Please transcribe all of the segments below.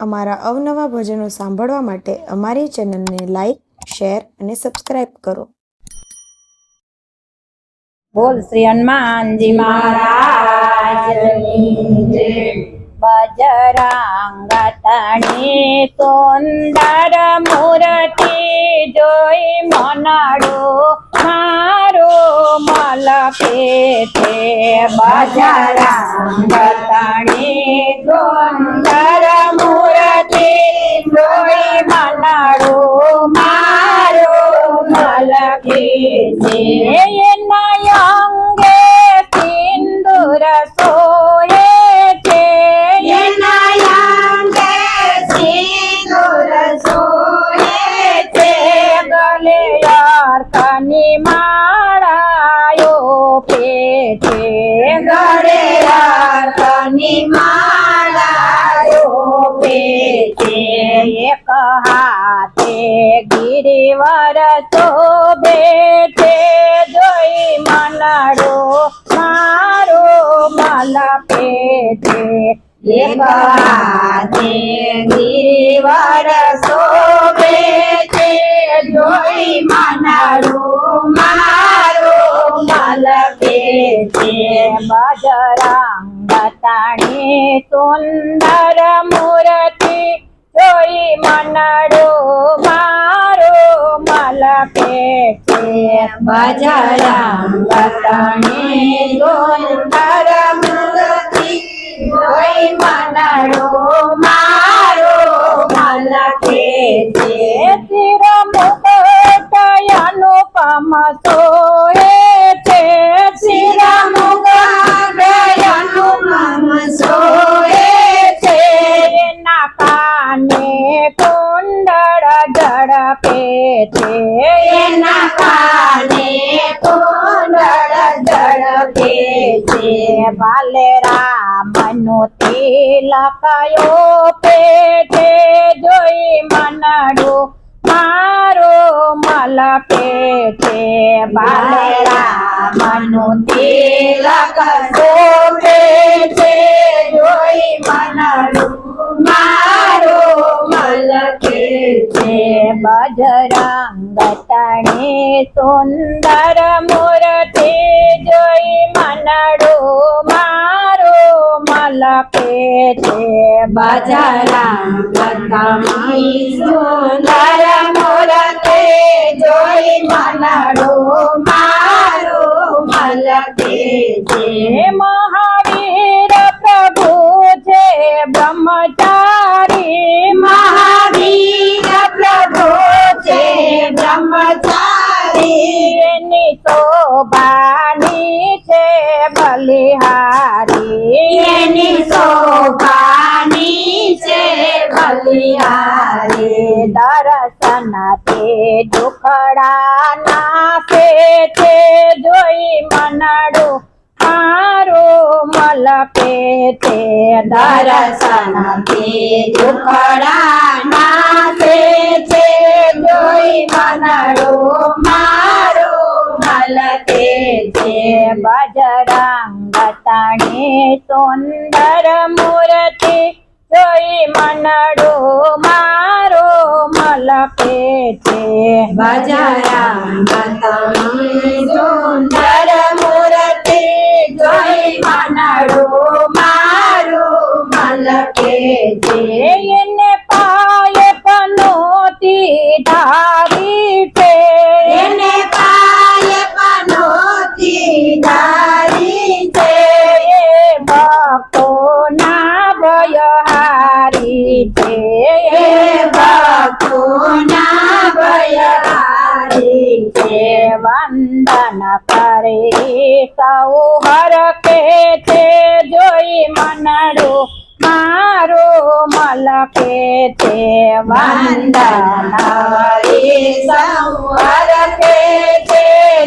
અમારા અવનવા ભજનો સાંભળવા માટે અમારી ચેનલને લાઈક, શેર અને સબસ્ક્રાઇબ કરો. બોલ શ્રી હનુમાનજી મહારાજની જય. બજરંગ તણી સુંદર મૂર્તિ જોઈ મનડો મારો મલકે છે. બજરંગ તણી સુંદર મૂર્તિ જોઈ મનડો મારો મલકે છે. એના અંગે સિંદૂર સોએ છે. એના અંગે સિંદૂર સોએ છે. ગલે અર્કની માળાયો પેટે. ગલે અર્કની માળાયો પેટે. એક હાથે ગિરિવર શોભે છે. જોઈ મનડો મારો મલકે છે. એક હાથે ગિરિવર શોભે છે. જોઈ મનડો મારો મલકે છે. બજરંગ તણી સુંદર મૂર્તિ જોઈ મનડો મારો મલકે છે. બજરંગ તણી સુંદર મૂર્તિ જોઈ મનડો મારો મલકે છે. શિર મુકટ અનુપમ સોએ છે. શિર મુકટ અનુપમ સોએ છે. એના કાને કુંડળ ઝળકે છે. એના કાને કુંડળ ઝળકે છે. બાલરામનું તિલકયો પેટે જોઈ મનડો મારો મલકે છે. બાલરામનું તિલક શોભે છે. જોઈ મનડો મારો મલકે છે. બજરંગ તણી સુંદર મૂર્તિ જોઈ મનડો મારો મલકે છે. બજરંગ તણી સુંદર મૂર્તિ જોઈ મનડો મારો મલકે છે. મહાવીર પ્રભુ છે બ્રહ્મચારી. મહાવીર પ્રભુ છે બ્રહ્મચારી. એની શોભાની છે બલિહારી. એની શોભાની છે બલિહારી. દર્શન તે દુખડા નાશે છે. જોઈ મનડો મારો મલકે છે. દર્શન તે દુખડા નાશે છે. જોઈ મનડો મારો મલકે છે. બજરંગ તણી સુંદર મૂર્તિ જોઈ મનડો મારો મલકે છે. બજરંગ તણી સુંદર મૂર્તિ જોઈ મનડો મારો મલકે છે. એને પાય પનોતી ધારી છે. એને પાય પનોતી ધારી છે. એ ભક્તો ના ભયહારી છે. એ ભક્તો ના ભયહારી છે. વંદન કરી સૌ હરકે છે. જોઈ મનડો મારો મલકે છે. વંદન કરી સૌ હરકે છે.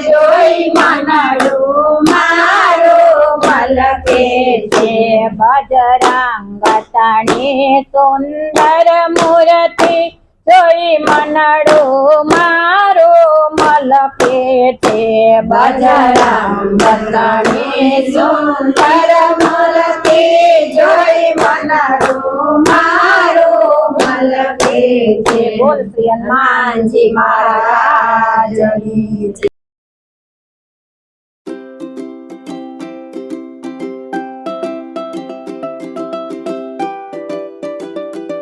જોઈ મનડો મારો મલકે છે. બજરંગ તણી સુંદર મૂર્તિ જોઈ મનડો મારો મલકે છે. બજરંગ તણી સુંદર મૂર્તિ જોઈ મનડો મારો છે બોલ શ્રી હનુમાનજી મહારાજની જય.